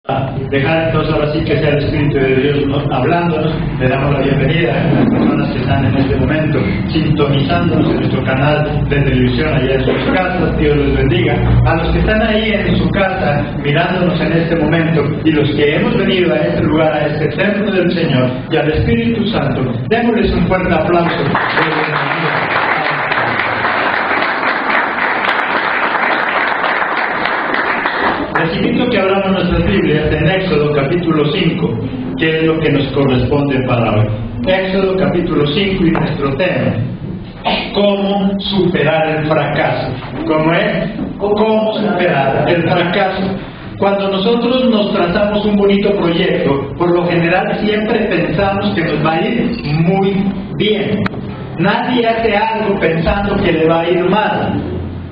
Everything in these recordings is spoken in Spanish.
Dejar entonces ahora sí que sea el Espíritu de Dios hablándonos. Le damos la bienvenida a las personas que están en este momento sintonizándonos en nuestro canal de televisión allá en sus casas. Dios les bendiga. A los que están ahí en su casa mirándonos en este momento y los que hemos venido a este lugar, a este templo del Señor y al Espíritu Santo, démosles un fuerte aplauso. Les invito a que abramos nuestras Biblias en Éxodo capítulo 5, que es lo que nos corresponde para hoy. Éxodo capítulo 5 y nuestro tema: ¿cómo superar el fracaso? ¿Cómo es? ¿Cómo superar el fracaso? Cuando nosotros nos trazamos un bonito proyecto, por lo general siempre pensamos que nos va a ir muy bien. Nadie hace algo pensando que le va a ir mal.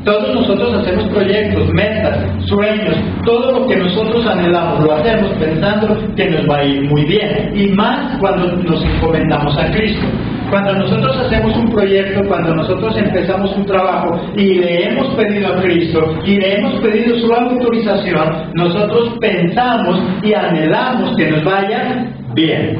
Todos nosotros hacemos proyectos, metas, sueños, todo lo que nosotros anhelamos lo hacemos pensando que nos va a ir muy bien, y más cuando nos encomendamos a Cristo. Cuando nosotros hacemos un proyecto, cuando nosotros empezamos un trabajo y le hemos pedido a Cristo y le hemos pedido su autorización, nosotros pensamos y anhelamos que nos vaya bien.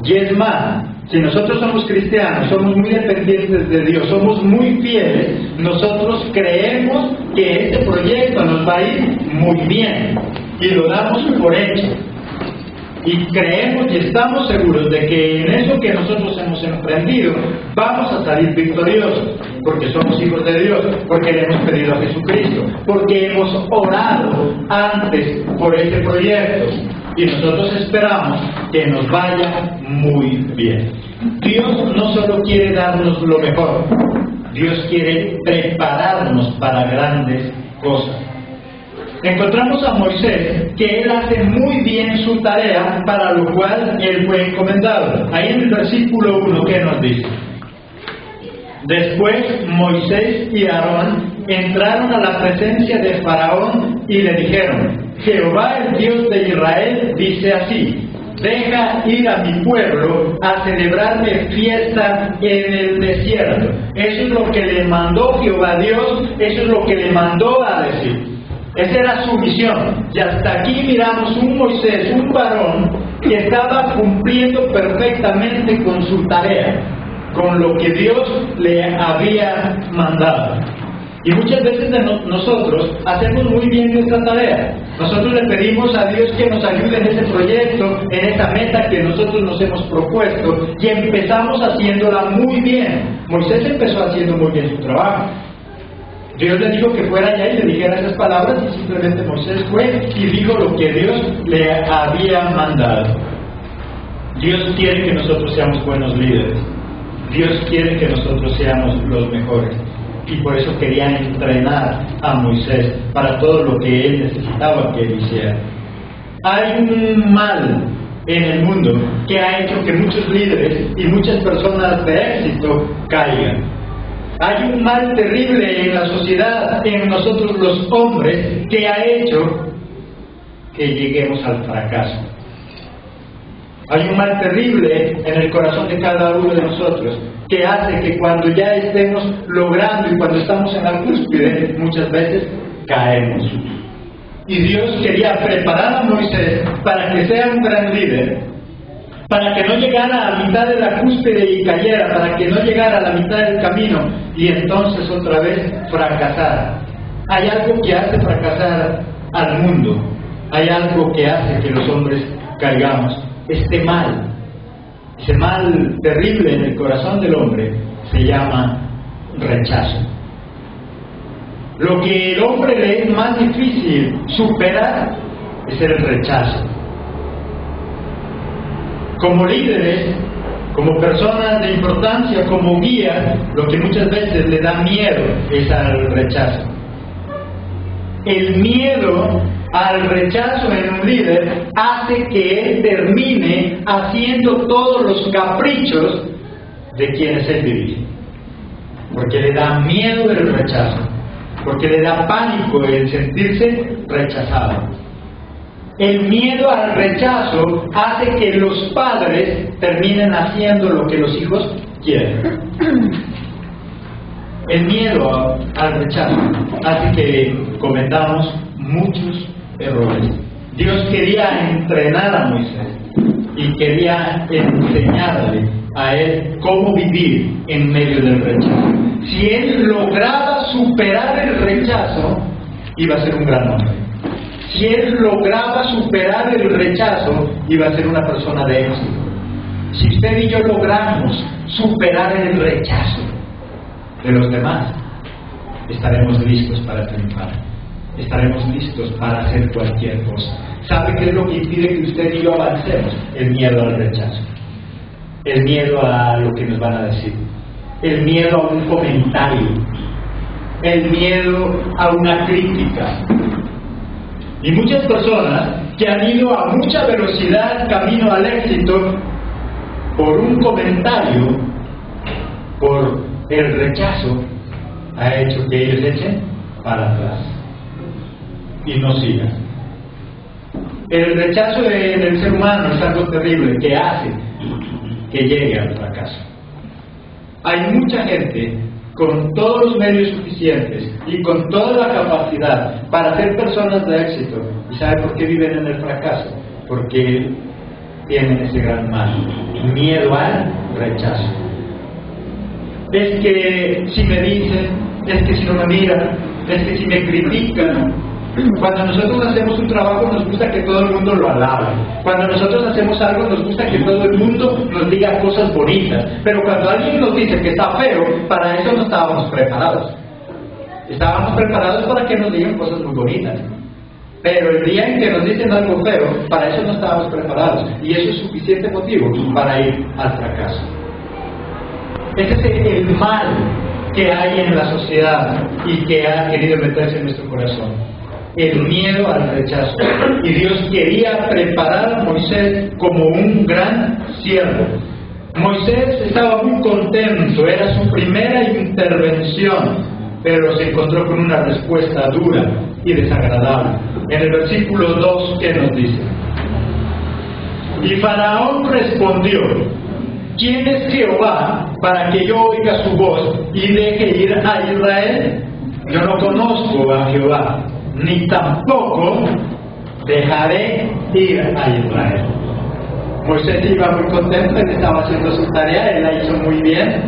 Y es más, si nosotros somos cristianos, somos muy dependientes de Dios, somos muy fieles, nosotros creemos que este proyecto nos va a ir muy bien y lo damos por hecho. Y creemos y estamos seguros de que en eso que nosotros hemos emprendido vamos a salir victoriosos, porque somos hijos de Dios, porque le hemos pedido a Jesucristo, porque hemos orado antes por este proyecto. Y nosotros esperamos que nos vaya muy bien. Dios no solo quiere darnos lo mejor, Dios quiere prepararnos para grandes cosas. Encontramos a Moisés que él hace muy bien su tarea, para lo cual él fue encomendado. Ahí en el versículo 1, ¿qué nos dice? Después Moisés y Aarón entraron a la presencia de Faraón y le dijeron: Jehová, el Dios de Israel, dice así: deja ir a mi pueblo a celebrarme fiesta en el desierto. Eso es lo que le mandó Jehová Dios, eso es lo que le mandó a decir. Esa era su misión. Y hasta aquí miramos un Moisés, un varón, que estaba cumpliendo perfectamente con su tarea, con lo que Dios le había mandado. Y muchas veces nosotros hacemos muy bien nuestra tarea. Nosotros le pedimos a Dios que nos ayude en ese proyecto, en esa meta que nosotros nos hemos propuesto, y empezamos haciéndola muy bien. Moisés empezó haciendo muy bien su trabajo. Dios le dijo que fuera allá y le dijera esas palabras, y simplemente Moisés fue y dijo lo que Dios le había mandado. Dios quiere que nosotros seamos buenos líderes. Dios quiere que nosotros seamos los mejores. Y por eso querían entrenar a Moisés para todo lo que él necesitaba que él hiciera. Hay un mal en el mundo que ha hecho que muchos líderes y muchas personas de éxito caigan. Hay un mal terrible en la sociedad, en nosotros los hombres, que ha hecho que lleguemos al fracaso. Hay un mal terrible en el corazón de cada uno de nosotros, que hace que cuando ya estemos logrando y cuando estamos en la cúspide, muchas veces caemos. Y Dios quería preparar a Moisés para que sea un gran líder, para que no llegara a la mitad de la cúspide y cayera, para que no llegara a la mitad del camino y entonces otra vez fracasara. Hay algo que hace fracasar al mundo, hay algo que hace que los hombres caigamos. Este mal, ese mal terrible en el corazón del hombre, se llama rechazo. Lo que el hombre le es más difícil superar es el rechazo. Como líderes, como personas de importancia, como guías, lo que muchas veces le da miedo es al rechazo. El miedo al rechazo en un líder hace que él termine haciendo todos los caprichos de quienes él dirige, porque le da miedo el rechazo, porque le da pánico el sentirse rechazado. El miedo al rechazo hace que los padres terminen haciendo lo que los hijos quieren. El miedo al rechazo hace que cometamos muchos errores. Dios quería entrenar a Moisés y quería enseñarle a él cómo vivir en medio del rechazo. Si él lograba superar el rechazo, iba a ser un gran hombre. Si él lograba superar el rechazo, iba a ser una persona de éxito. Si usted y yo logramos superar el rechazo de los demás, estaremos listos para triunfar. Estaremos listos para hacer cualquier cosa. ¿Sabe qué es lo que impide que usted y yo avancemos? El miedo al rechazo. El miedo a lo que nos van a decir. El miedo a un comentario. El miedo a una crítica. Y muchas personas que han ido a mucha velocidad camino al éxito, por un comentario, por el rechazo, ha hecho que ellos echen para atrás y no sigan. El rechazo del ser humano es algo terrible que hace que llegue al fracaso. Hay mucha gente con todos los medios suficientes y con toda la capacidad para ser personas de éxito. ¿Y sabe por qué viven en el fracaso? Porque tienen ese gran mal, miedo al rechazo. Es que si me dicen, es que si no me miran, es que si me critican. Cuando nosotros hacemos un trabajo nos gusta que todo el mundo lo alabe. Cuando nosotros hacemos algo nos gusta que todo el mundo nos diga cosas bonitas. Pero cuando alguien nos dice que está feo, para eso no estábamos preparados. Estábamos preparados para que nos digan cosas muy bonitas. Pero el día en que nos dicen algo feo, para eso no estábamos preparados. Y eso es suficiente motivo para ir al fracaso. Ese es el mal que hay en la sociedad y que ha querido meterse en nuestro corazón. El miedo al rechazo. Y Dios quería preparar a Moisés como un gran siervo. Moisés estaba muy contento, era su primera intervención, pero se encontró con una respuesta dura y desagradable. En el versículo 2, ¿qué nos dice? Y Faraón respondió: ¿quién es Jehová para que yo oiga su voz y deje ir a Israel? Yo no conozco a Jehová, ni tampoco dejaré ir a Israel. Moisés iba muy contento, él estaba haciendo su tarea, él la hizo muy bien.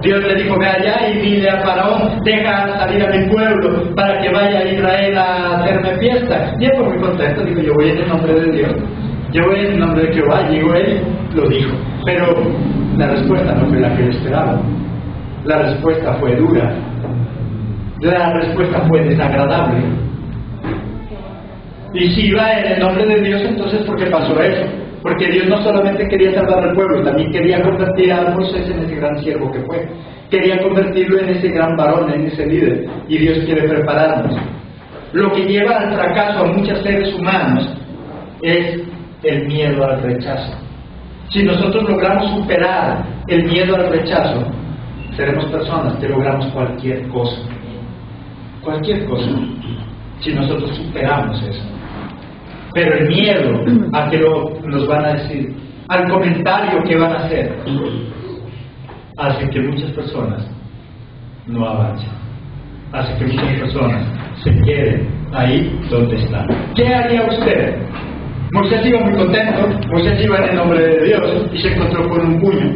Dios le dijo: ve allá y dile a Faraón, deja salir a mi pueblo para que vaya a Israel a hacerme fiesta. Y él fue muy contento, dijo: yo voy en el nombre de Dios, yo voy en el nombre de Jehová. Y digo, él lo dijo, pero la respuesta no fue la que él esperaba. La respuesta fue dura, la respuesta fue desagradable. Y si iba en el nombre de Dios, entonces ¿por qué pasó eso? Porque Dios no solamente quería salvar al pueblo, también quería convertir a Moisés en ese gran siervo que fue. Quería convertirlo en ese gran varón, en ese líder. Y Dios quiere prepararnos. Lo que lleva al fracaso a muchos seres humanos es el miedo al rechazo. Si nosotros logramos superar el miedo al rechazo, seremos personas que logramos cualquier cosa. Cualquier cosa. Si nosotros superamos eso. Pero el miedo a que nos van a decir, al comentario que van a hacer, hace que muchas personas no avancen. Hace que muchas personas se queden ahí donde están. ¿Qué haría usted? Moisés iba muy contento, Moisés iba en el nombre de Dios y se encontró con un puño.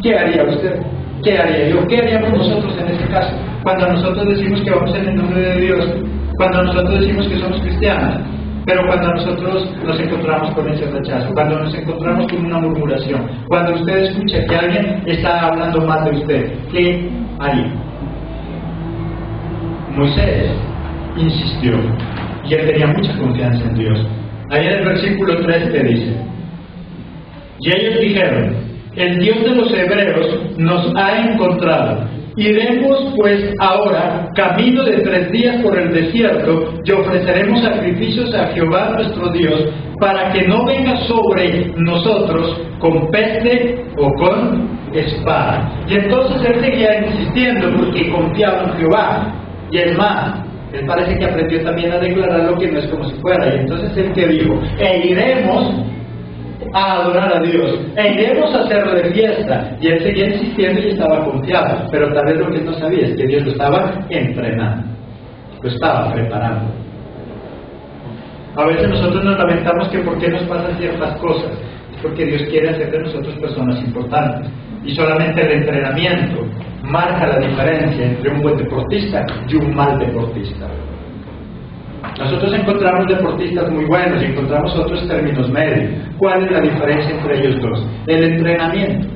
¿Qué haría usted? ¿Qué haría yo? ¿Qué haríamos nosotros en este caso? Cuando nosotros decimos que vamos en el nombre de Dios, cuando nosotros decimos que somos cristianos, pero cuando nosotros nos encontramos con ese rechazo, cuando nos encontramos con una murmuración, cuando usted escucha que alguien está hablando mal de usted, ¿qué haría? Moisés insistió y él tenía mucha confianza en Dios. Ahí en el versículo 3 te dice: y ellos dijeron: el Dios de los hebreos nos ha encontrado. Iremos pues ahora camino de 3 días por el desierto y ofreceremos sacrificios a Jehová nuestro Dios para que no venga sobre nosotros con peste o con espada. Y entonces él seguía insistiendo porque confiaba en Jehová. Y es más, él parece que aprendió también a declarar lo que no es como si fuera. Y entonces él que dijo: e iremos a adorar a Dios, e iremos a hacerle fiesta. Y él seguía insistiendo y estaba confiado, pero tal vez lo que él no sabía es que Dios lo estaba entrenando, lo estaba preparando. A veces nosotros nos lamentamos que por qué nos pasan ciertas cosas. Es porque Dios quiere hacer de nosotros personas importantes. Y solamente el entrenamiento marca la diferencia entre un buen deportista y un mal deportista. Nosotros encontramos deportistas muy buenos y encontramos otros términos medios. ¿Cuál es la diferencia entre ellos dos? El entrenamiento.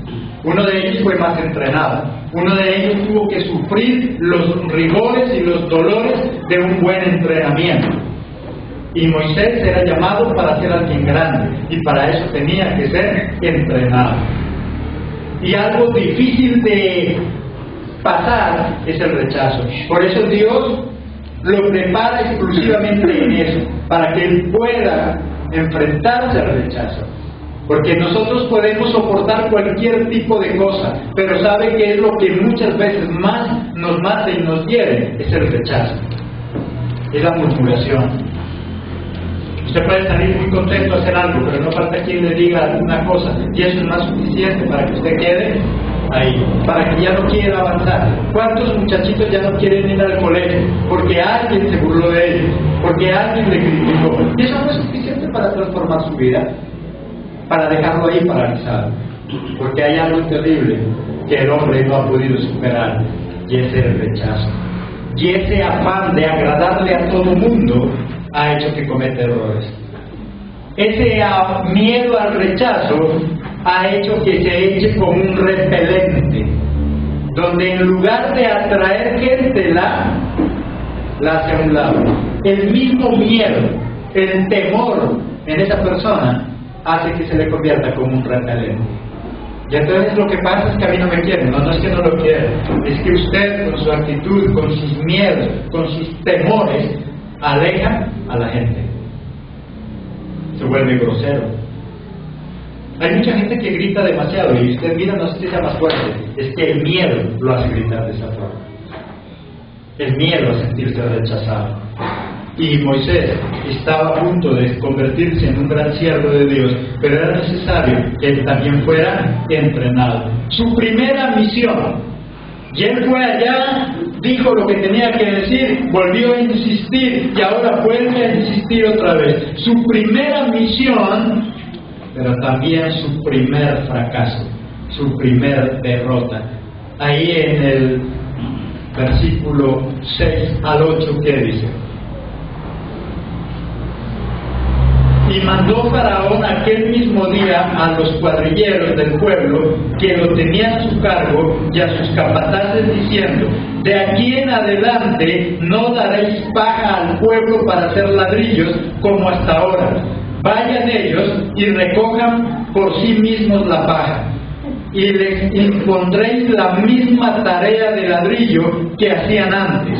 Uno de ellos fue más entrenado. Uno de ellos tuvo que sufrir los rigores y los dolores de un buen entrenamiento. Y Moisés era llamado para ser alguien grande, y para eso tenía que ser entrenado. Y algo difícil de pasar es el rechazo. Por eso Dios lo prepara exclusivamente en eso, para que él pueda enfrentarse al rechazo. Porque nosotros podemos soportar cualquier tipo de cosa, pero ¿sabe qué es lo que muchas veces más nos mata y nos hiere? Es el rechazo, es la murmuración. Usted puede salir muy contento a hacer algo, pero no falta quien le diga alguna cosa, y eso es más suficiente para que usted quede ahí, para que ya no quiera avanzar. ¿Cuántos muchachitos ya no quieren ir al colegio? Porque alguien se burló de ellos, porque alguien le criticó. Y eso no es suficiente para transformar su vida, para dejarlo ahí paralizado. Porque hay algo terrible que el hombre no ha podido superar, y ese es el rechazo. Y ese afán de agradarle a todo mundo ha hecho que cometa errores. Ese miedo al rechazo ha hecho que se eche como un repelente, donde en lugar de atraer gente la hace a un lado. El mismo miedo, el temor en esa persona hace que se le convierta como un repelente. Y entonces lo que pasa es que a mí no me quieren. No es que no lo quieran, es que usted con su actitud, con sus miedos, con sus temores, aleja a la gente. Se vuelve grosero. Hay mucha gente que grita demasiado y usted mira, no es que sea más fuerte, es que el miedo lo hace gritar de esa forma. El miedo a sentirse rechazado. Y Moisés estaba a punto de convertirse en un gran siervo de Dios, pero era necesario que él también fuera entrenado. Su primera misión, y él fue allá, dijo lo que tenía que decir, volvió a insistir y ahora vuelve a insistir otra vez. Su primera misión, pero también su primer fracaso, su primer derrota. Ahí en el versículo 6 al 8, ¿qué dice? Y mandó Faraón aquel mismo día a los cuadrilleros del pueblo que lo tenían a su cargo y a sus capataces diciendo: de aquí en adelante no daréis paja al pueblo para hacer ladrillos como hasta ahora. Vayan ellos y recojan por sí mismos la paja, y les impondréis la misma tarea de ladrillo que hacían antes,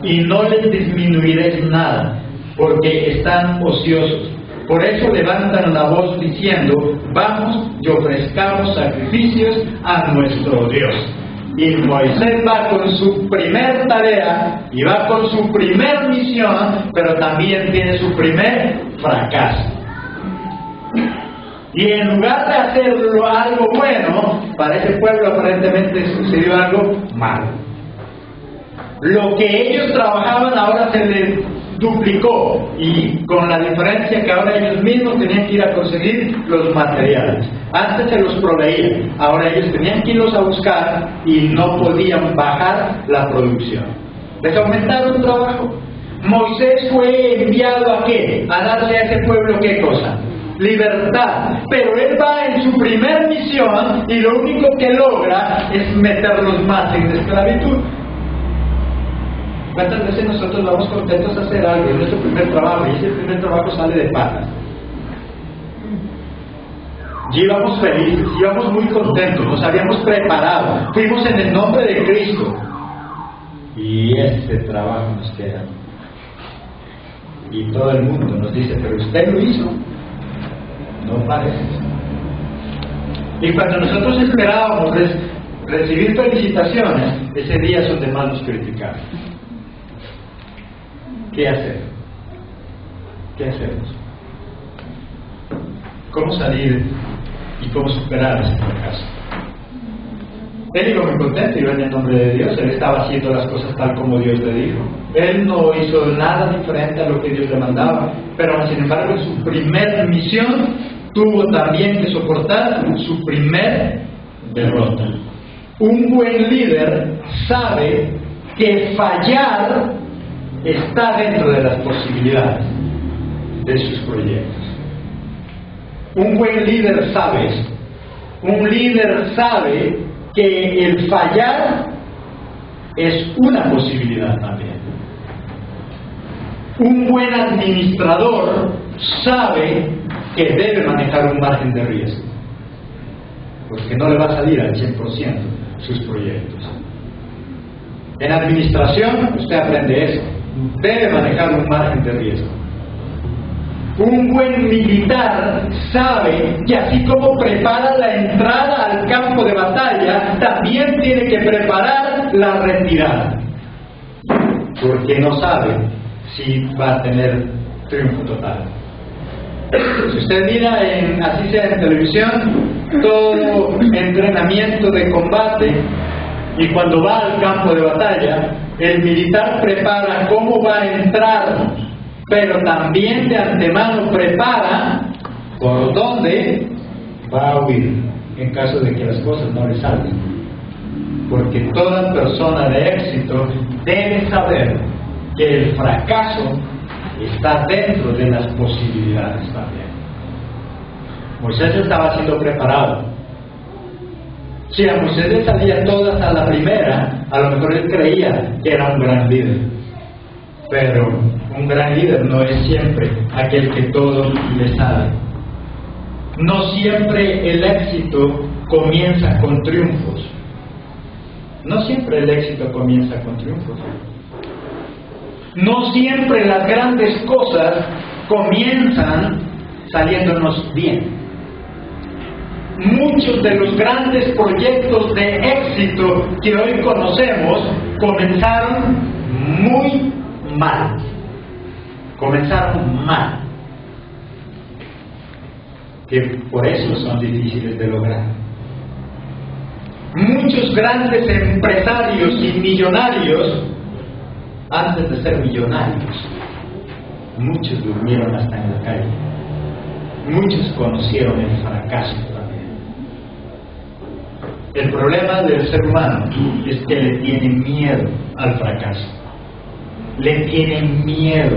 y no les disminuiréis nada, porque están ociosos. Por eso levantan la voz diciendo: vamos y ofrezcamos sacrificios a nuestro Dios. Y Moisés va con su primer tarea y va con su primer misión, pero también tiene su primer fracaso. Y en lugar de hacerlo algo bueno, para ese pueblo aparentemente sucedió algo malo. Lo que ellos trabajaban ahora se les duplicó, y con la diferencia que ahora ellos mismos tenían que ir a conseguir los materiales. Antes se los proveían, ahora ellos tenían que irlos a buscar y no podían bajar la producción. Les aumentaron el trabajo. Moisés fue enviado ¿a qué? A darle a ese pueblo ¿qué cosa? Libertad. Pero él va en su primer misión y lo único que logra es meterlos más en esclavitud. ¿Cuántas veces nosotros vamos contentos a hacer algo? Es nuestro primer trabajo y ese primer trabajo sale de patas. Y íbamos felices, íbamos muy contentos, nos habíamos preparado, fuimos en el nombre de Cristo. Y este trabajo nos queda. Y todo el mundo nos dice: pero usted lo hizo. No parece. Y cuando nosotros esperábamos recibir felicitaciones, ese día es donde más nos criticaron. ¿Qué hacer? ¿Qué hacemos? ¿Cómo salir y cómo superar ese fracaso? Él iba muy contento, iba en el nombre de Dios, él estaba haciendo las cosas tal como Dios le dijo. Él no hizo nada diferente a lo que Dios le mandaba, pero sin embargo en su primer misión tuvo también que soportar su primer derrota. Un buen líder sabe que fallar está dentro de las posibilidades de sus proyectos. Un buen líder sabe esto. Un líder sabe que el fallar es una posibilidad también. Un buen administrador sabe que debe manejar un margen de riesgo, porque no le va a salir al 100% sus proyectos. En administración usted aprende eso, debe manejar un margen de riesgo. Un buen militar sabe que así como prepara la entrada al campo de batalla, también tiene que preparar la retirada, porque no sabe si va a tener triunfo total. Si usted mira, así sea en televisión, todo entrenamiento de combate, y cuando va al campo de batalla, el militar prepara cómo va a entrar, pero también de antemano prepara por dónde va a huir en caso de que las cosas no le salgan. Porque toda persona de éxito debe saber que el fracaso está dentro de las posibilidades también. Moisés estaba siendo preparado. Si a Moisés le salía todas a la primera, a lo mejor él creía que era un gran líder. Pero un gran líder no es siempre aquel que todo le sale. No siempre el éxito comienza con triunfos. No siempre el éxito comienza con triunfos. No siempre las grandes cosas comienzan saliéndonos bien. Muchos de los grandes proyectos de éxito que hoy conocemos comenzaron muy mal. Comenzaron mal. Que por eso son difíciles de lograr. Muchos grandes empresarios y millonarios, antes de ser millonarios, muchos durmieron hasta en la calle. Muchos conocieron el fracaso también. El problema del ser humano es que le tiene miedo al fracaso. Le tiene miedo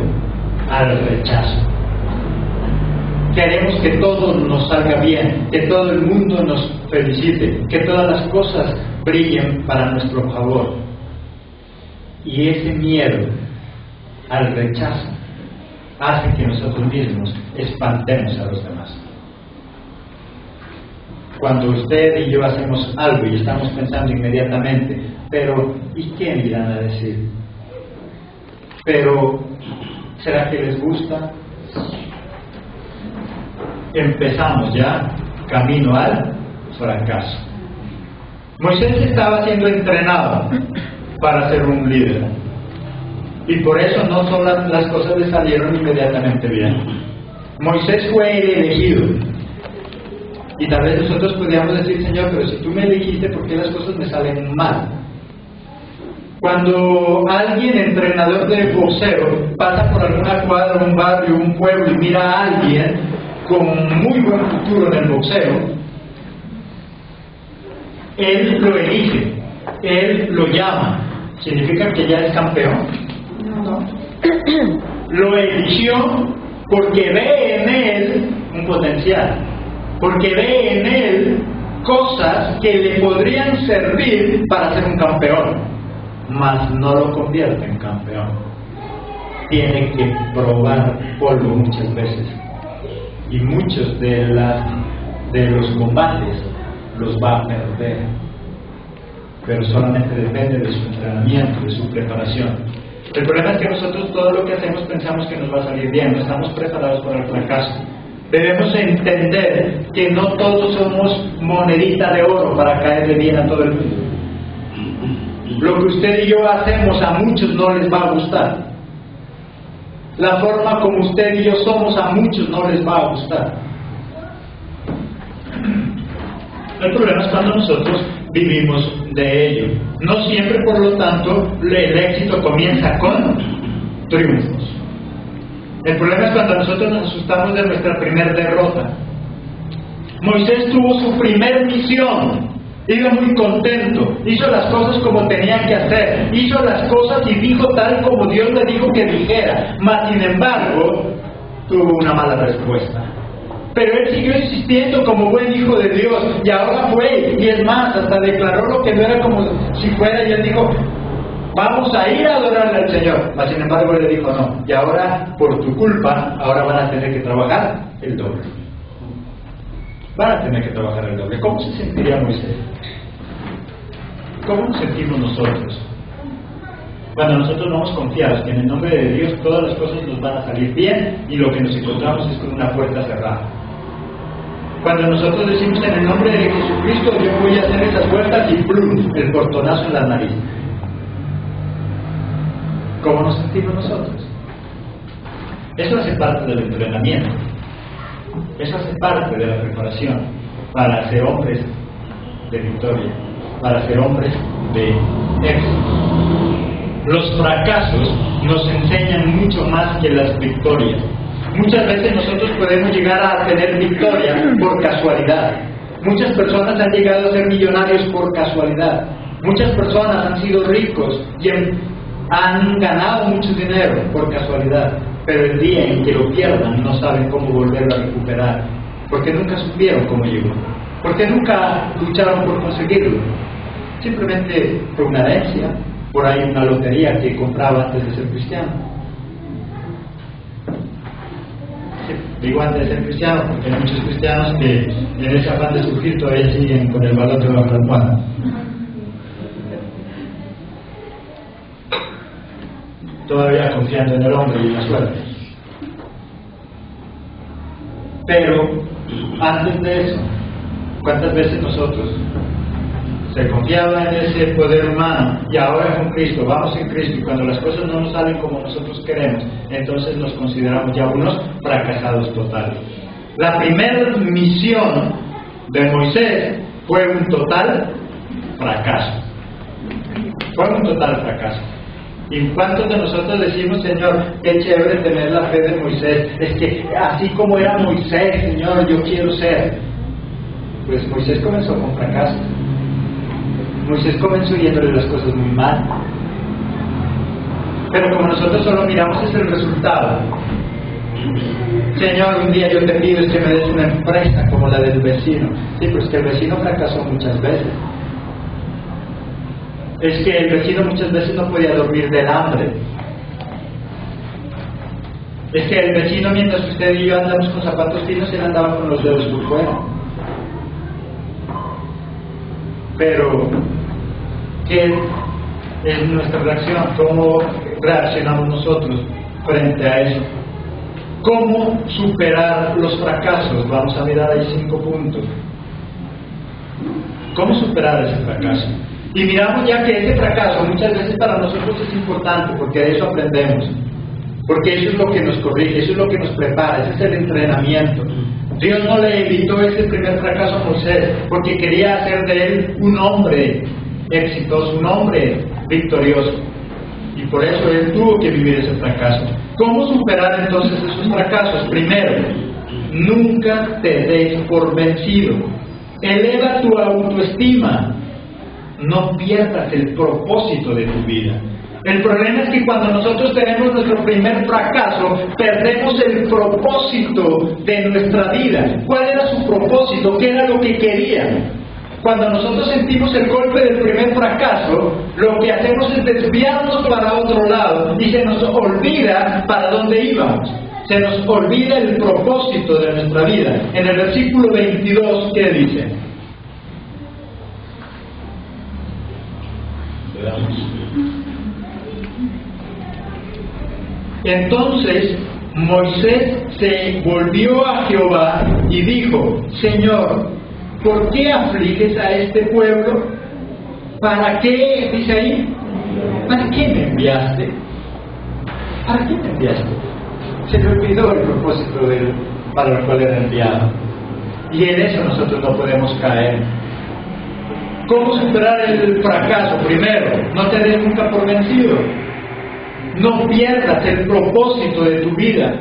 al rechazo. Queremos que todo nos salga bien, que todo el mundo nos felicite, que todas las cosas brillen para nuestro favor. Y ese miedo al rechazo hace que nosotros mismos espantemos a los demás. Cuando usted y yo hacemos algo y estamos pensando inmediatamente, pero ¿y qué me irán a decir? Pero ¿será que les gusta? Empezamos ya camino al fracaso. Moisés estaba siendo entrenado para ser un líder, y por eso no todas las cosas le salieron inmediatamente bien. Moisés fue elegido, y tal vez nosotros podríamos decir: Señor, pero si tú me elegiste, ¿por qué las cosas me salen mal? Cuando alguien, entrenador de boxeo, pasa por alguna cuadra, un barrio, un pueblo, y mira a alguien con muy buen futuro en el boxeo, él lo elige, él lo llama. ¿Significa que ya es campeón? No. Lo eligió porque ve en él un potencial, porque ve en él cosas que le podrían servir para ser un campeón, mas no lo convierte en campeón. Tiene que probar polvo muchas veces, y muchos de los combates los va a perder, pero solamente depende de su entrenamiento, de su preparación. El problema es que nosotros todo lo que hacemos pensamos que nos va a salir bien, no estamos preparados para el fracaso. Debemos entender que no todos somos monedita de oro para caerle bien a todo el mundo. Lo que usted y yo hacemos a muchos no les va a gustar. La forma como usted y yo somos a muchos no les va a gustar. El problema es cuando nosotros vivimos de ello. No siempre, por lo tanto, el éxito comienza con triunfos. El problema es cuando nosotros nos asustamos de nuestra primera derrota. Moisés tuvo su primer misión, iba muy contento, hizo las cosas como tenía que hacer, hizo las cosas y dijo tal como Dios le dijo que dijera, mas sin embargo, tuvo una mala respuesta. Pero él siguió insistiendo como buen hijo de Dios, y ahora fue, y es más, hasta declaró lo que no era como si fuera, y él dijo, vamos a ir a adorarle al Señor. Mas sin embargo él le dijo, no, y ahora por tu culpa, ahora van a tener que trabajar el doble. Van a tener que trabajar el doble. ¿Cómo se sentiría Moisés? ¿Cómo nos sentimos nosotros? Cuando nosotros vamos confiados que en el nombre de Dios todas las cosas nos van a salir bien y lo que nos encontramos es con una puerta cerrada. Cuando nosotros decimos en el nombre de Jesucristo yo voy a hacer esas puertas y ¡plum! El portonazo en la nariz. ¿Cómo nos sentimos nosotros? Eso hace parte del entrenamiento. Eso hace parte de la preparación para ser hombres de victoria, para ser hombres de éxito. Los fracasos nos enseñan mucho más que las victorias. Muchas veces nosotros podemos llegar a tener victoria por casualidad. Muchas personas han llegado a ser millonarios por casualidad. Muchas personas han sido ricos y han ganado mucho dinero por casualidad. Pero el día en que lo pierdan no saben cómo volverlo a recuperar, porque nunca supieron cómo llegó, porque nunca lucharon por conseguirlo. Simplemente fue una herencia, por ahí una lotería que compraba antes de ser cristiano. Sí, digo antes de ser cristiano porque hay muchos cristianos que en ese afán de surgir todavía siguen con el balón de la almohada. Todavía confiando en el hombre y en la suerte. Pero antes de eso, ¿cuántas veces nosotros se confiaba en ese poder humano y ahora con Cristo, vamos en Cristo, y cuando las cosas no nos salen como nosotros queremos, entonces nos consideramos ya unos fracasados totales? La primera misión de Moisés fue un total fracaso. Fue un total fracaso. ¿Y cuántos de nosotros decimos, Señor, qué chévere tener la fe de Moisés? Es que así como era Moisés, Señor, yo quiero ser. Pues Moisés comenzó con fracaso. Moisés comenzó yéndole las cosas muy mal. Pero como nosotros solo miramos es el resultado. Señor, un día yo te pido es que me des una empresa como la del vecino. Sí, pero es que el vecino fracasó muchas veces. Es que el vecino muchas veces no podía dormir del hambre. Es que el vecino, mientras usted y yo andamos con zapatos finos, él andaba con los dedos por fuera. Pero, ¿qué es nuestra reacción? ¿Cómo reaccionamos nosotros frente a eso? ¿Cómo superar los fracasos? Vamos a mirar ahí 5 puntos. ¿Cómo superar ese fracaso? Y miramos ya que ese fracaso muchas veces para nosotros es importante, porque de eso aprendemos, porque eso es lo que nos corrige, eso es lo que nos prepara, ese es el entrenamiento. Dios no le evitó ese primer fracaso a Moisés, porque quería hacer de él un hombre exitoso, un hombre victorioso, y por eso él tuvo que vivir ese fracaso. ¿Cómo superar entonces esos fracasos? Primero, nunca te des por vencido, eleva tu autoestima. No pierdas el propósito de tu vida. El problema es que cuando nosotros tenemos nuestro primer fracaso, perdemos el propósito de nuestra vida. ¿Cuál era su propósito? ¿Qué era lo que quería? Cuando nosotros sentimos el golpe del primer fracaso, lo que hacemos es desviarnos para otro lado y se nos olvida para dónde íbamos. Se nos olvida el propósito de nuestra vida. En el versículo 22, ¿qué dice? Entonces Moisés se volvió a Jehová y dijo: Señor, ¿por qué afliges a este pueblo? ¿Para qué? Dice ahí, ¿para qué me enviaste? ¿Para qué me enviaste? Se le olvidó el propósito para el cual era enviado. Y en eso nosotros no podemos caer. ¿Cómo superar el fracaso? Primero, no te des nunca por vencido. No pierdas el propósito de tu vida.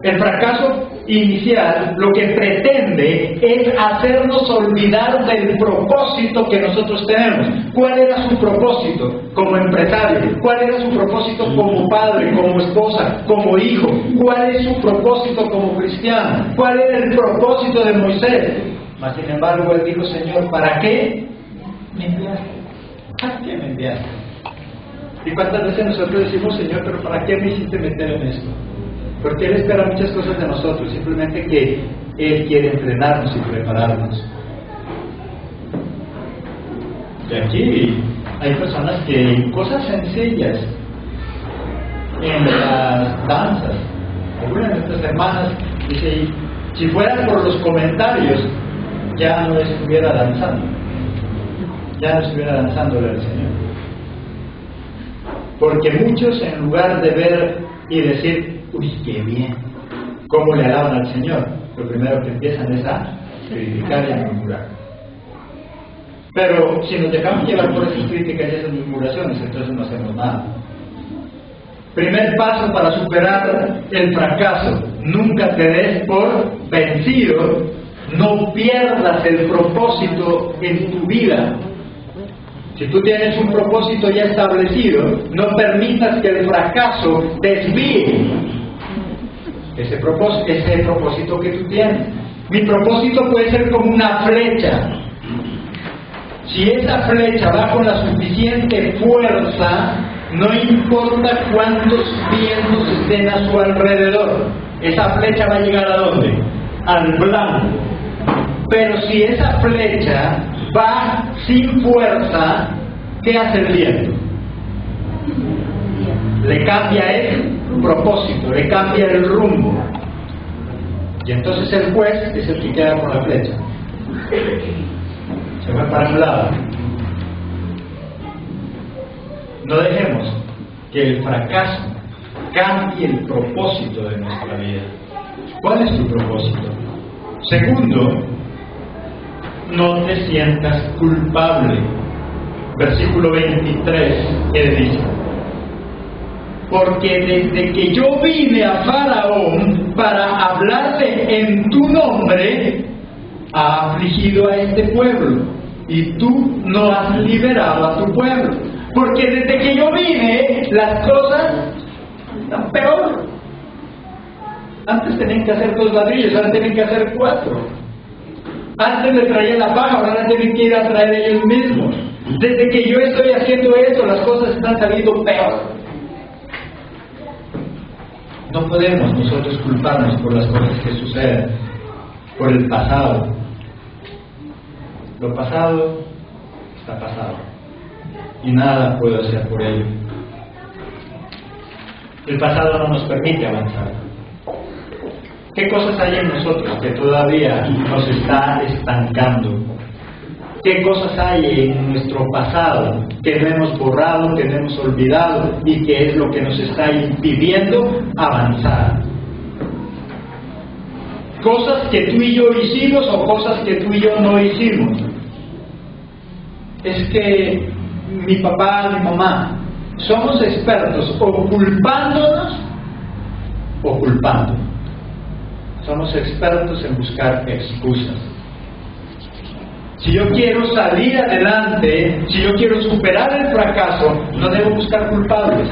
El fracaso inicial lo que pretende es hacernos olvidar del propósito que nosotros tenemos. ¿Cuál era su propósito como empresario? ¿Cuál era su propósito como padre, como esposa, como hijo? ¿Cuál es su propósito como cristiano? ¿Cuál era el propósito de Moisés? Mas sin embargo él dijo: Señor, ¿para qué me enviaste? ¿Para qué me enviaste? ¿Y cuántas veces nosotros decimos: Señor, pero ¿para qué me hiciste meter en esto? Porque Él espera muchas cosas de nosotros, simplemente que Él quiere entrenarnos y prepararnos. Y aquí hay personas que cosas sencillas en las danzas. Algunas de nuestras hermanas dice: si fuera por los comentarios, ya no estuviera danzando. Ya no estuviera danzándole al Señor. Porque muchos, en lugar de ver y decir: uy, qué bien, cómo le alaban al Señor, lo primero que empiezan es a criticar y a murmurar. Pero si nos dejamos llevar por esas críticas y esas murmuraciones, entonces no hacemos nada. Primer paso para superar el fracaso: nunca te des por vencido, no pierdas el propósito en tu vida. Si tú tienes un propósito ya establecido, no permitas que el fracaso desvíe ese propósito que tú tienes. Mi propósito puede ser como una flecha. Si esa flecha va con la suficiente fuerza, no importa cuántos vientos estén a su alrededor, esa flecha va a llegar ¿a dónde? Al blanco. Pero si esa flecha va sin fuerza, ¿qué hace el viento? Le cambia el propósito, le cambia el rumbo. Y entonces el juez es el que queda con la flecha. Se va para un lado. No dejemos que el fracaso cambie el propósito de nuestra vida. ¿Cuál es tu propósito? Segundo, no te sientas culpable. Versículo 23, él dice: porque desde que yo vine a Faraón para hablarle en tu nombre, ha afligido a este pueblo, y tú no has liberado a tu pueblo. Porque desde que yo vine, las cosas están peor. Antes tenían que hacer 2 ladrillos, ahora tienen que hacer 4. Antes le traían la paja, ahora tienen que ir a traer ellos mismos. Desde que yo estoy haciendo eso, las cosas están saliendo peor. No podemos nosotros culparnos por las cosas que suceden, por el pasado. Lo pasado está pasado y nada puedo hacer por ello. El pasado no nos permite avanzar. ¿Qué cosas hay en nosotros que todavía nos está estancando? ¿Qué cosas hay en nuestro pasado que no hemos borrado, que no hemos olvidado y que es lo que nos está impidiendo avanzar? Cosas que tú y yo hicimos o cosas que tú y yo no hicimos. Es que mi papá, mi mamá, somos expertos o culpándonos o culpando. Somos expertos en buscar excusas. Si yo quiero salir adelante, si yo quiero superar el fracaso, no debo buscar culpables,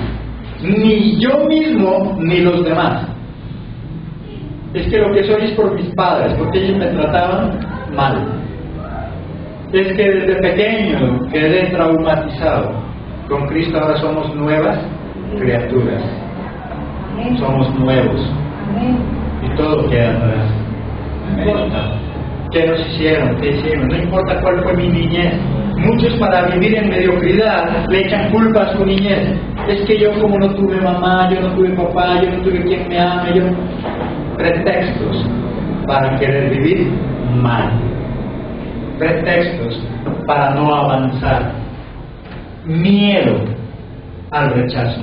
ni yo mismo ni los demás. Es que lo que soy es por mis padres, porque ellos me trataban mal. Es que desde pequeño quedé traumatizado. Con Cristo ahora somos nuevas criaturas. Somos nuevos. Y todo queda atrás. No importa qué nos hicieron, qué hicieron, no importa cuál fue mi niñez. Muchos, para vivir en mediocridad, le echan culpa a su niñez. Es que yo, como no tuve mamá, yo no tuve papá, yo no tuve quien me ame, yo... Pretextos para querer vivir mal. Pretextos para no avanzar. Miedo al rechazo.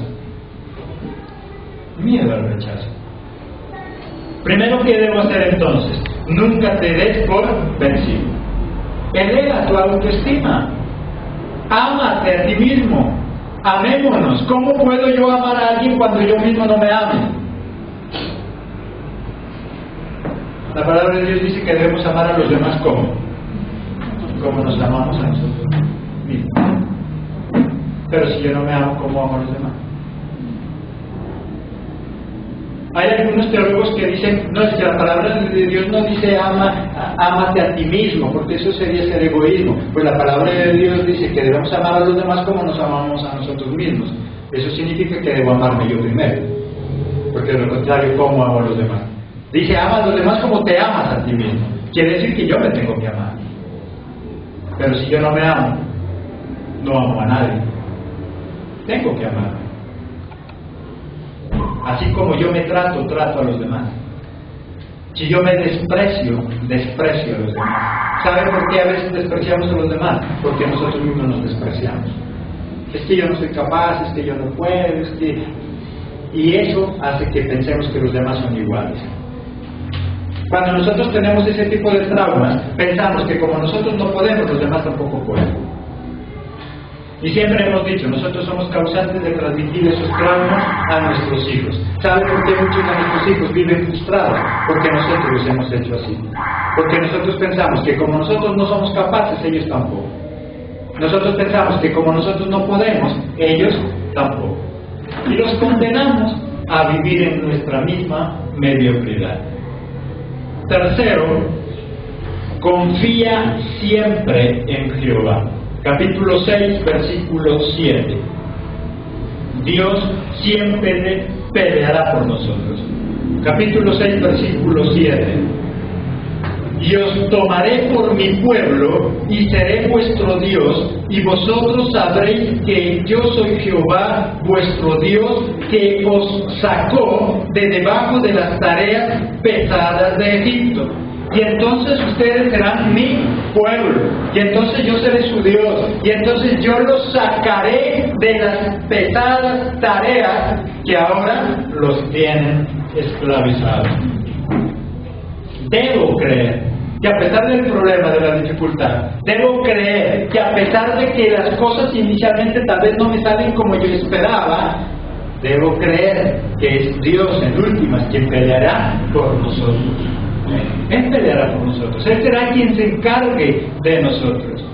Miedo al rechazo. Primero, ¿qué debo hacer entonces? Nunca te des por vencido. eleva tu autoestima, ámate a ti mismo, amémonos. ¿Cómo puedo yo amar a alguien cuando yo mismo no me amo? La palabra de Dios dice que debemos amar a los demás como nos amamos a nosotros mismos. Pero si yo no me amo, ¿cómo amo a los demás? Hay algunos teólogos que dicen, no, es que la palabra de Dios no dice ámate a ti mismo, porque eso sería ser egoísmo. Pues la palabra de Dios dice que debemos amar a los demás como nos amamos a nosotros mismos. Eso significa que debo amarme yo primero, porque de lo contrario, ¿cómo amo a los demás? Dice, ama a los demás como te amas a ti mismo. Quiere decir que yo me tengo que amar. Pero si yo no me amo, no amo a nadie. Tengo que amarme. Así como yo me trato a los demás. Si yo me desprecio a los demás. ¿Sabe por qué a veces despreciamos a los demás? Porque nosotros mismos nos despreciamos. Es que yo no soy capaz, es que yo no puedo, es que... Y eso hace que pensemos que los demás son iguales. Cuando nosotros tenemos ese tipo de traumas, pensamos que como nosotros no podemos, los demás tampoco pueden. Y siempre hemos dicho, nosotros somos causantes de transmitir esos traumas a nuestros hijos. ¿Sabe por qué muchos de nuestros hijos viven frustrados? Porque nosotros los hemos hecho así. Porque nosotros pensamos que como nosotros no somos capaces, ellos tampoco. Nosotros pensamos que como nosotros no podemos, ellos tampoco. Y los condenamos a vivir en nuestra misma mediocridad. Tercero, confía siempre en Jehová. Capítulo 6, versículo 7. Dios siempre peleará por nosotros. Capítulo 6, versículo 7. Y os tomaré por mi pueblo y seré vuestro Dios, y vosotros sabréis que yo soy Jehová vuestro Dios, que os sacó de debajo de las tareas pesadas de Egipto. Y entonces ustedes serán mi pueblo, y entonces yo seré su Dios, y entonces yo los sacaré de las pesadas tareas que ahora los tienen esclavizados. Debo creer que a pesar del problema, de la dificultad, debo creer que a pesar de que las cosas inicialmente tal vez no me salen como yo esperaba, debo creer que es Dios en últimas quien peleará por nosotros. Él peleará por nosotros. Él será quien se encargue de nosotros.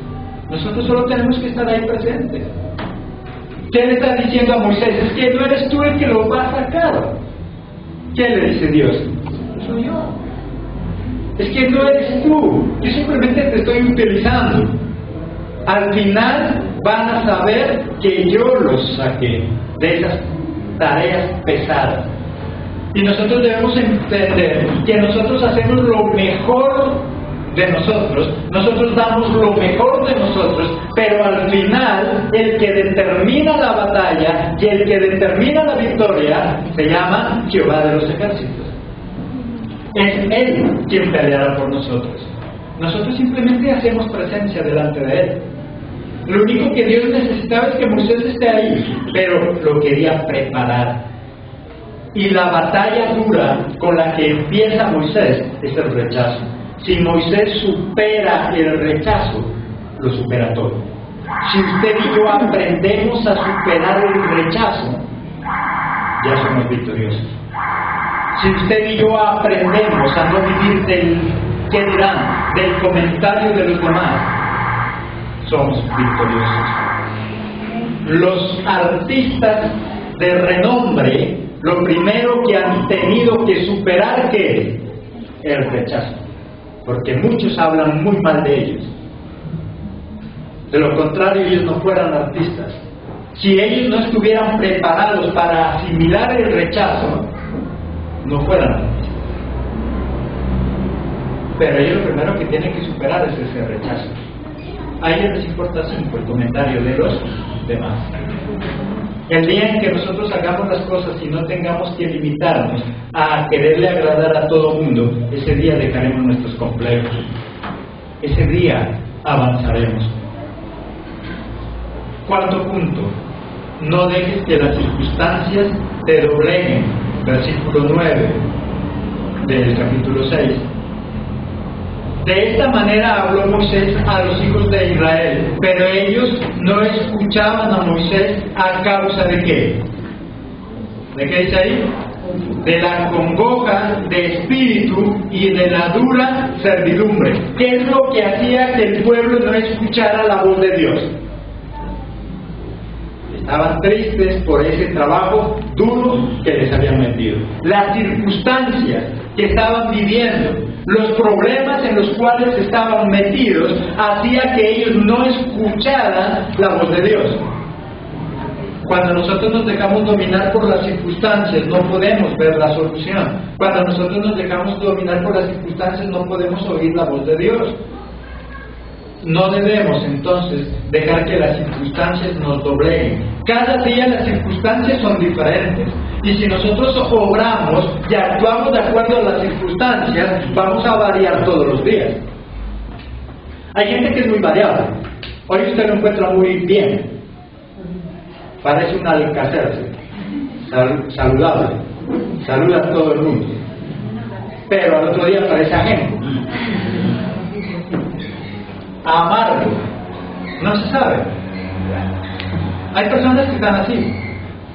Nosotros solo tenemos que estar ahí presentes. ¿Qué le está diciendo a Moisés? Es que no eres tú el que lo va a sacar. ¿Qué le dice Dios? Soy yo. Es que no eres tú. Yo simplemente te estoy utilizando. Al final van a saber que yo los saqué de esas tareas pesadas. Y nosotros debemos entender que nosotros hacemos lo mejor de nosotros damos lo mejor de nosotros, pero al final el que determina la batalla y el que determina la victoria se llama Jehová de los ejércitos. Es Él quien peleará por nosotros. Nosotros simplemente hacemos presencia delante de Él. Lo único que Dios necesitaba es que Moisés esté ahí, pero lo quería preparar. Y la batalla dura con la que empieza Moisés es el rechazo. Si Moisés supera el rechazo, lo supera todo. Si usted y yo aprendemos a superar el rechazo, ya somos victoriosos. Si usted y yo aprendemos a no vivir del qué dirán, del comentario de los demás, somos victoriosos. Los artistas de renombre, lo primero que han tenido que superar, ¿qué es? El rechazo. Porque muchos hablan muy mal de ellos. De lo contrario, ellos no fueran artistas. Si ellos no estuvieran preparados para asimilar el rechazo, no fueran artistas. Pero ellos lo primero que tienen que superar es ese rechazo. A ellos les importa 5 el comentario de los demás. El día en que nosotros hagamos las cosas y no tengamos que limitarnos a quererle agradar a todo mundo, ese día dejaremos nuestros complejos. Ese día avanzaremos. Cuarto punto, no dejes que las circunstancias te dobleguen. Versículo 9 del capítulo 6. De esta manera habló Moisés a los hijos de Israel, pero ellos no escuchaban a Moisés a causa de ¿qué? ¿De qué dice ahí? De la congoja de espíritu y de la dura servidumbre. ¿Qué es lo que hacía que el pueblo no escuchara la voz de Dios? Estaban tristes por ese trabajo duro que les habían metido. Las circunstancias que estaban viviendo, los problemas en los cuales estaban metidos, hacía que ellos no escucharan la voz de Dios. Cuando nosotros nos dejamos dominar por las circunstancias, no podemos ver la solución. Cuando nosotros nos dejamos dominar por las circunstancias, no podemos oír la voz de Dios. No debemos entonces dejar que las circunstancias nos dobleguen. Cada día las circunstancias son diferentes. Y si nosotros obramos y actuamos de acuerdo a las circunstancias, vamos a variar todos los días. Hay gente que es muy variable. Hoy usted lo encuentra muy bien. Parece un alcacerse, saludable, saluda a todo el mundo, pero al otro día parece ajeno, amargo, no se sabe. Hay personas que están así.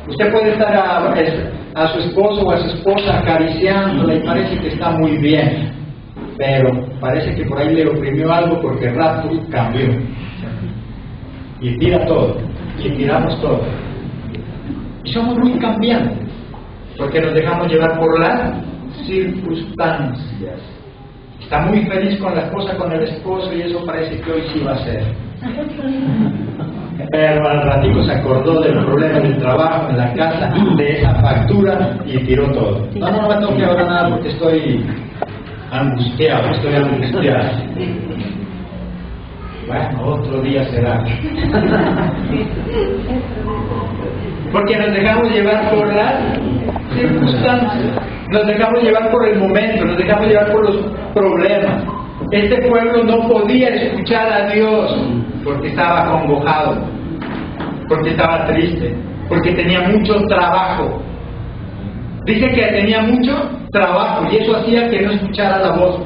Usted puede estar a su esposo o a su esposa acariciándola y parece que está muy bien, pero parece que por ahí le oprimió algo porque el rato cambió y tira todo. Y tiramos todo. Y somos muy cambiantes, porque nos dejamos llevar por las circunstancias. Está muy feliz con la esposa, con el esposo, y eso parece que hoy sí va a ser. Pero al ratito se acordó del problema del trabajo, en la casa, de esa factura, y tiró todo. No me tengo que ahora nada porque estoy angustiado. Bueno, otro día será. Porque nos dejamos llevar por las circunstancias, nos dejamos llevar por el momento, nos dejamos llevar por los problemas. Este pueblo no podía escuchar a Dios porque estaba acongojado, porque estaba triste, porque tenía mucho trabajo. Dice que tenía mucho trabajo y eso hacía que no escuchara la voz.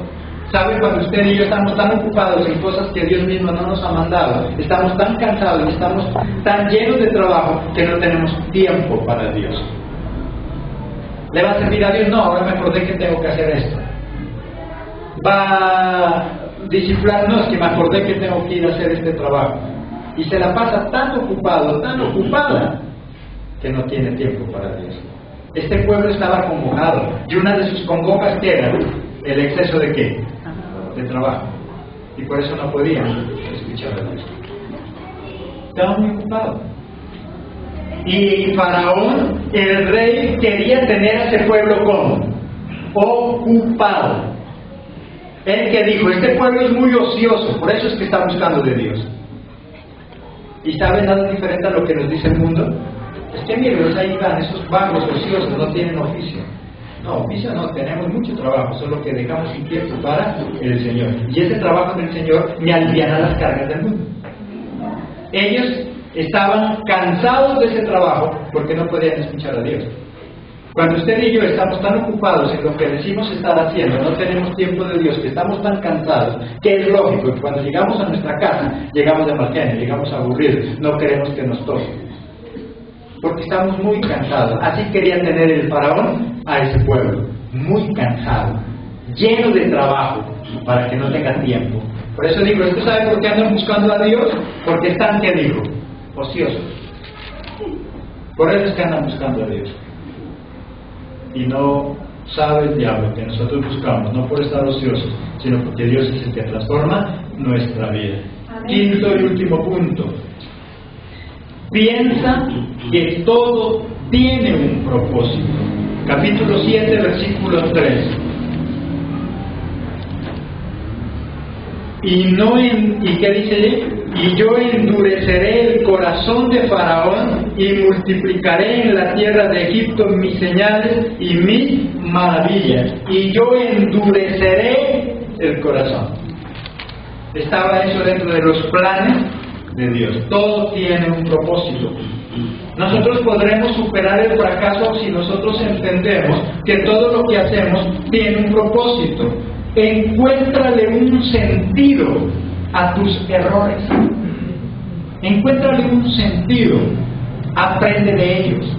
¿Sabe? Cuando usted y yo estamos tan ocupados en cosas que Dios mismo no nos ha mandado, estamos tan cansados y estamos tan llenos de trabajo que no tenemos tiempo para Dios. ¿Le va a servir a Dios? No, ahora me acordé que tengo que hacer esto. ¿Va a disciplinar? No, es que me acordé que tengo que ir a hacer este trabajo. Y se la pasa tan ocupado, tan ocupada, que no tiene tiempo para Dios. Este pueblo estaba acongojado y una de sus congojas que era el exceso de ¿qué? De trabajo, y por eso no podían escuchar a Dios. Estaba muy ocupado. Y Faraón, el rey, quería tener a ese pueblo como ocupado. Él que dijo, este pueblo es muy ocioso, por eso es que está buscando de Dios. ¿Y sabe nada diferente a lo que nos dice el mundo? Es que miren, ahí van, esos vagos ociosos no tienen oficio. No, oficio no, tenemos mucho trabajo, solo que dejamos un tiempo para el Señor. Y ese trabajo del Señor me aliviana las cargas del mundo. Ellos estaban cansados de ese trabajo porque no podían escuchar a Dios. Cuando usted y yo estamos tan ocupados en lo que decimos estar haciendo, no tenemos tiempo de Dios, que estamos tan cansados, que es lógico que cuando llegamos a nuestra casa, llegamos de mal genio, llegamos aburridos, no queremos que nos toquen. Porque estamos muy cansados. Así quería tener el faraón a ese pueblo, muy cansado, lleno de trabajo, para que no tenga tiempo. Por eso digo, ¿esto sabe por qué andan buscando a Dios? Porque están, ¿qué digo? Ociosos. Por eso es que andan buscando a Dios. Y no sabe el diablo que nosotros buscamos, no por estar ociosos, sino porque Dios es el que transforma nuestra vida. Amén. Quinto y último punto. Piensa que todo tiene un propósito. Capítulo 7, versículo 3. ¿Y qué dice allí? Y yo endureceré el corazón de Faraón y multiplicaré en la tierra de Egipto mis señales y mis maravillas. Y yo endureceré el corazón. Estaba eso dentro de los planes de Dios. Todo tiene un propósito. Nosotros podremos superar el fracaso si nosotros entendemos que todo lo que hacemos tiene un propósito. encuéntrale un sentido a tus errores. Encuéntrale un sentido, aprende de ellos.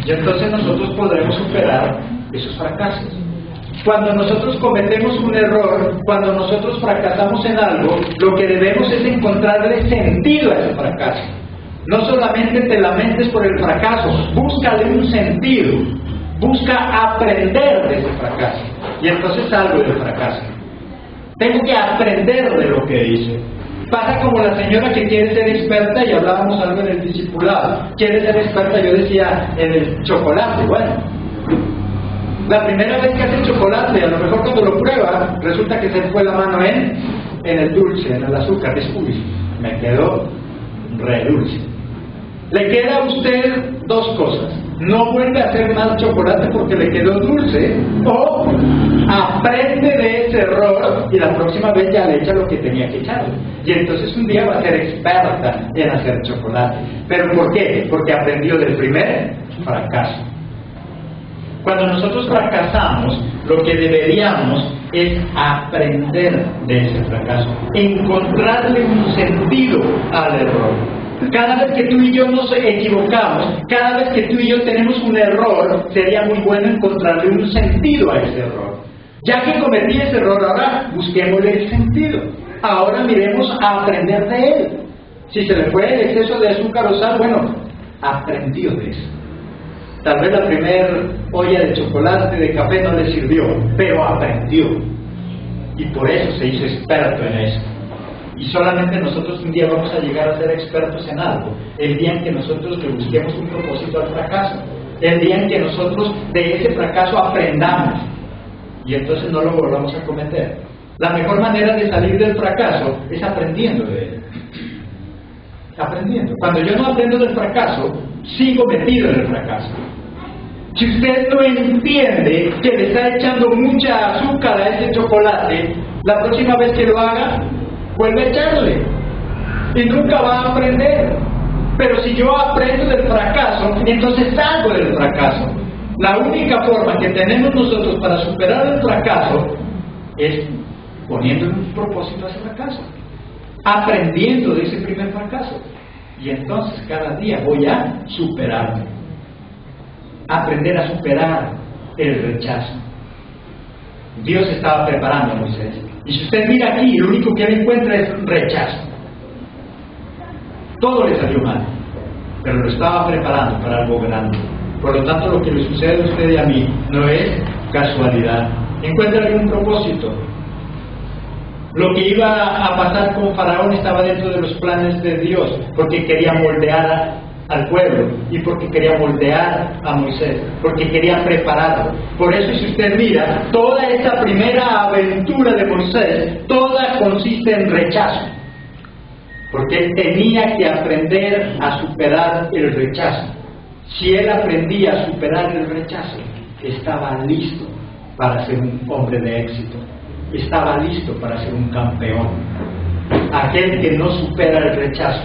Y entonces nosotros podremos superar esos fracasos. Cuando nosotros cometemos un error, cuando nosotros fracasamos en algo, lo que debemos es encontrarle sentido a ese fracaso. No solamente te lamentes por el fracaso, búscale un sentido, busca aprender de ese fracaso. Y entonces salgo del fracaso. Tengo que aprender de lo que hice. Pasa como la señora que quiere ser experta, y hablábamos algo en el discipulado. Quiere ser experta, yo decía, en el chocolate. Bueno, la primera vez que hace chocolate, a lo mejor cuando lo prueba, resulta que se fue la mano en el dulce, en el azúcar. Uy, me quedó re dulce. Le queda a usted dos cosas: no vuelve a hacer más chocolate porque le quedó dulce, o aprende de ese error y la próxima vez ya le echa lo que tenía que echarle. Y entonces un día va a ser experta en hacer chocolate. ¿Pero por qué? Porque aprendió del primer fracaso. Cuando nosotros fracasamos, lo que deberíamos es aprender de ese fracaso, encontrarle un sentido al error. Cada vez que tú y yo nos equivocamos, cada vez que tú y yo tenemos un error, sería muy bueno encontrarle un sentido a ese error. Ya que cometí ese error, ahora busquémosle el sentido. Ahora miremos a aprender de él. Si se le fue el exceso de azúcar o sal, bueno, aprendió de eso. Tal vez la primera olla de chocolate, de café no le sirvió, pero aprendió. Y por eso se hizo experto en eso. Y solamente nosotros un día vamos a llegar a ser expertos en algo, el día en que nosotros le busquemos un propósito al fracaso, el día en que nosotros de ese fracaso aprendamos, y entonces no lo volvamos a cometer. La mejor manera de salir del fracaso es aprendiendo de él. Aprendiendo. Cuando yo no aprendo del fracaso, sigo metido en el fracaso. Si usted no entiende que le está echando mucha azúcar a ese chocolate, la próxima vez que lo haga, vuelve a echarle y nunca va a aprender. Pero si yo aprendo del fracaso, entonces salgo del fracaso. La única forma que tenemos nosotros para superar el fracaso es poniendo un propósito a ese fracaso, aprendiendo de ese primer fracaso, y entonces cada día voy a superarme, aprender a superar el rechazo. Dios estaba preparando a Moisés. Y si usted mira aquí, lo único que él encuentra es rechazo. Todo le salió mal, pero lo estaba preparando para algo grande. Por lo tanto, lo que le sucede a usted y a mí no es casualidad. Encuentra algún propósito. Lo que iba a pasar con Faraón estaba dentro de los planes de Dios, porque quería moldear al pueblo y porque quería moldear a Moisés, porque quería prepararlo. Por eso, si usted mira, toda esta primera aventura de Moisés, toda consiste en rechazo, porque él tenía que aprender a superar el rechazo. Si él aprendía a superar el rechazo, estaba listo para ser un hombre de éxito, estaba listo para ser un campeón. Aquel que no supera el rechazo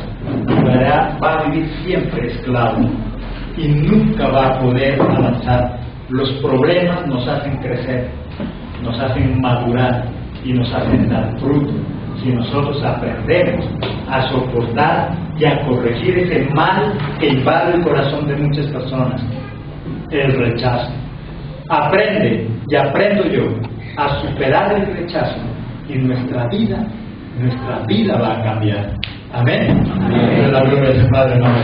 va a vivir siempre esclavo y nunca va a poder avanzar. Los problemas nos hacen crecer, nos hacen madurar y nos hacen dar fruto si nosotros aprendemos a soportar y a corregir ese mal que invade el corazón de muchas personas, el rechazo. Aprende y aprendo yo a superar el rechazo y nuestra vida va a cambiar. Amén. Amén. La gloria del Padre, no me